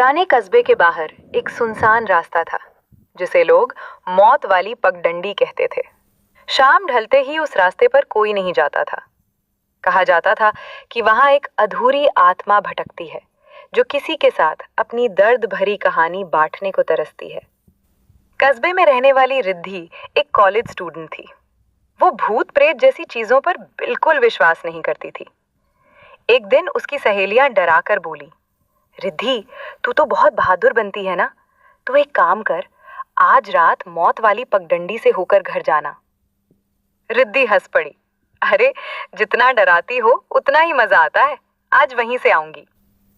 पुराने कस्बे के बाहर एक सुनसान रास्ता था जिसे लोग मौत वाली पगडंडी कहते थे। शाम ढलते ही उस रास्ते पर कोई नहीं जाता था। कहा जाता था कि वहां एक अधूरी आत्मा भटकती है जो किसी के साथ अपनी दर्द भरी कहानी बांटने को तरसती है। कस्बे में रहने वाली रिद्धि एक कॉलेज स्टूडेंट थी। वो भूत प्रेत जैसी चीजों पर बिल्कुल विश्वास नहीं करती थी। एक दिन उसकी सहेलियां डराकर बोली, रिद्धि, तू तो बहुत बहादुर बनती है ना, तू एक काम कर, आज रात मौत वाली पगडंडी से होकर घर जाना। रिद्धि हंस पड़ी, अरे जितना डराती हो उतना ही मजा आता है, आज वहीं से आऊंगी।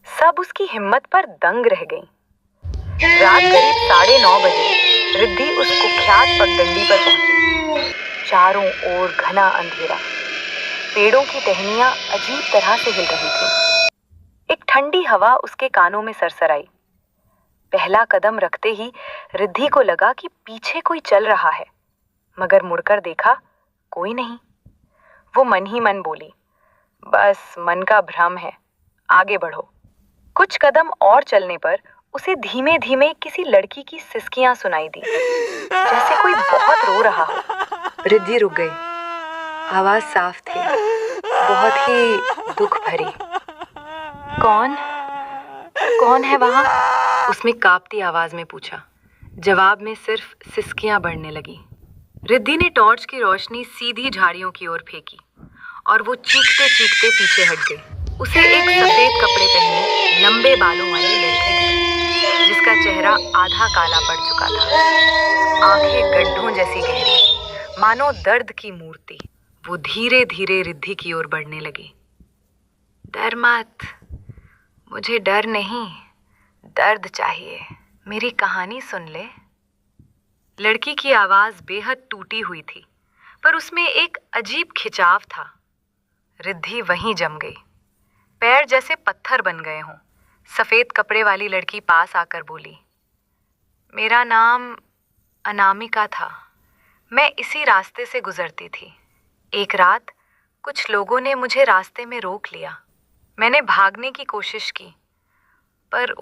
सब उसकी हिम्मत पर दंग रह गईं। रात करीब 9:30 बजे रिद्धि उस कुख्यात पगडंडी पर पहुंची। चारों ओर घना अंधेरा, पेड़ों की टहनियां अजीब तरह से हिल रही थीं। एक ठंडी हवा उसके कानों में सरसराई। पहला कदम रखते ही रिद्धि को लगा कि पीछे कोई चल रहा है, मगर मुड़कर देखा, कोई नहीं। वो मन ही मन बोली, बस मन का भ्रम है, आगे बढ़ो। कुछ कदम और चलने पर उसे धीमे धीमे किसी लड़की की सिसकियां सुनाई दी, जैसे कोई बहुत रो रहा हो। रिद्धि रुक गई। आवाज साफ थी, बहुत ही दुख भरी। कौन कौन है वहां? उसने कांपती आवाज में पूछा। जवाब में सिर्फ सिसकियां बढ़ने लगी। रिद्धि ने टॉर्च की रोशनी सीधी झाड़ियों की ओर फेंकी और वो चीखते चीखते पीछे हट गई। उसे एक सफेद कपड़े पहने लंबे बालों वाली लड़की दिखी, जिसका चेहरा आधा काला पड़ चुका था, आंखें गड्ढों जैसी गहरी, मानो दर्द की मूर्ति। वो धीरे धीरे रिद्धि की ओर बढ़ने लगी। डर मत, मुझे डर नहीं, दर्द चाहिए, मेरी कहानी सुन ले। लड़की की आवाज बेहद टूटी हुई थी, पर उसमें एक अजीब खिंचाव था। रिद्धि वहीं जम गई, पैर जैसे पत्थर बन गए हों। सफेद कपड़े वाली लड़की पास आकर बोली, मेरा नाम अनामिका था, मैं इसी रास्ते से गुजरती थी। एक रात कुछ लोगों ने मुझे रास्ते में रोक लिया। मैंने भागने की कोशिश की, पर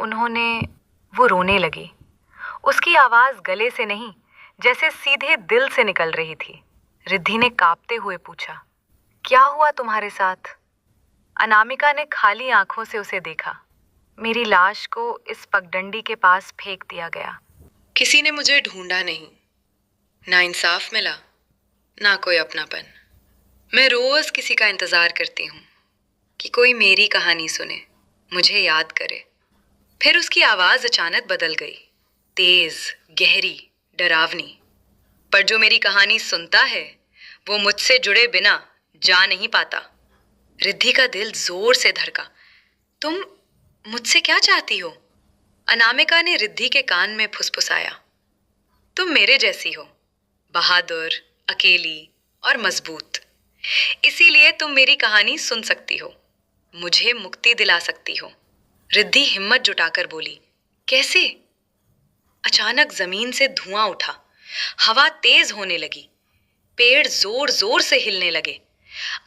वो रोने लगी। उसकी आवाज गले से नहीं, जैसे सीधे दिल से निकल रही थी। रिद्धि ने कांपते हुए पूछा, क्या हुआ तुम्हारे साथ? अनामिका ने खाली आंखों से उसे देखा। मेरी लाश को इस पगडंडी के पास फेंक दिया गया। किसी ने मुझे ढूंढा नहीं, ना इंसाफ मिला, ना कोई अपनापन। मैं रोज किसी का इंतजार करती हूँ कि कोई मेरी कहानी सुने, मुझे याद करे। फिर उसकी आवाज अचानक बदल गई, तेज, गहरी, डरावनी। पर जो मेरी कहानी सुनता है वो मुझसे जुड़े बिना जा नहीं पाता। रिद्धि का दिल जोर से धड़का। तुम मुझसे क्या चाहती हो? अनामिका ने रिद्धि के कान में फुसफुसाया। तुम मेरे जैसी हो, बहादुर, अकेली और मजबूत। इसीलिए तुम मेरी कहानी सुन सकती हो, मुझे मुक्ति दिला सकती हो। रिद्धि हिम्मत जुटाकर बोली, कैसे? अचानक जमीन से धुआं उठा, हवा तेज होने लगी, पेड़ जोर जोर से हिलने लगे।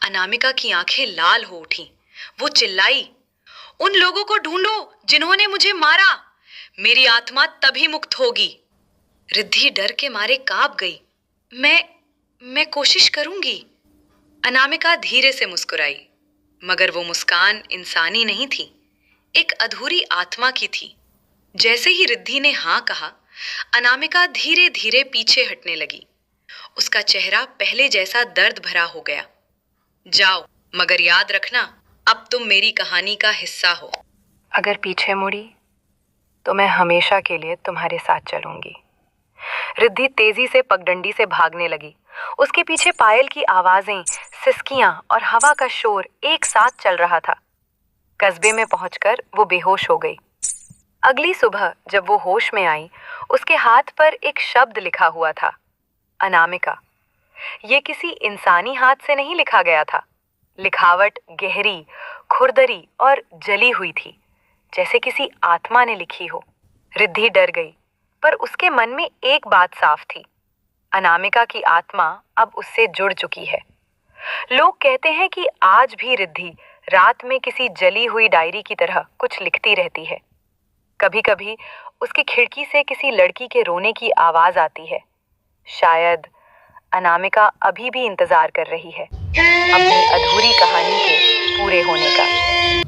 अनामिका की आंखें लाल हो उठी। वो चिल्लाई, उन लोगों को ढूंढो जिन्होंने मुझे मारा, मेरी आत्मा तभी मुक्त होगी। रिद्धि डर के मारे कांप गई। मैं कोशिश करूंगी। अनामिका धीरे से मुस्कुराई, मगर वो मुस्कान इंसानी नहीं थी, एक अधूरी आत्मा की थी। जैसे ही रिद्धि ने हाँ कहा, अनामिका धीरे धीरे पीछे हटने लगी। उसका चेहरा पहले जैसा दर्द भरा हो गया। जाओ, मगर याद रखना, अब तुम मेरी कहानी का हिस्सा हो। अगर पीछे मुड़ी तो मैं हमेशा के लिए तुम्हारे साथ चलूंगी। रिद्धि तेजी से पगडंडी से भागने लगी। उसके पीछे पायल की आवाजें, सिसकियां और हवा का शोर एक साथ चल रहा था। कस्बे में पहुंचकर वो बेहोश हो गई। अगली सुबह जब वो होश में आई, उसके हाथ पर एक शब्द लिखा हुआ था, अनामिका। ये किसी इंसानी हाथ से नहीं लिखा गया था। लिखावट गहरी, खुरदरी और जली हुई थी, जैसे किसी आत्मा ने लिखी हो। रिद्धि डर गई, पर उसके मन में एक बात साफ थी, अनामिका की आत्मा अब उससे जुड़ चुकी है। लोग कहते हैं कि आज भी रिद्धि रात में किसी जली हुई डायरी की तरह कुछ लिखती रहती है। कभी कभी उसकी खिड़की से किसी लड़की के रोने की आवाज आती है। शायद अनामिका अभी भी इंतजार कर रही है अपनी अधूरी कहानी के पूरे होने का।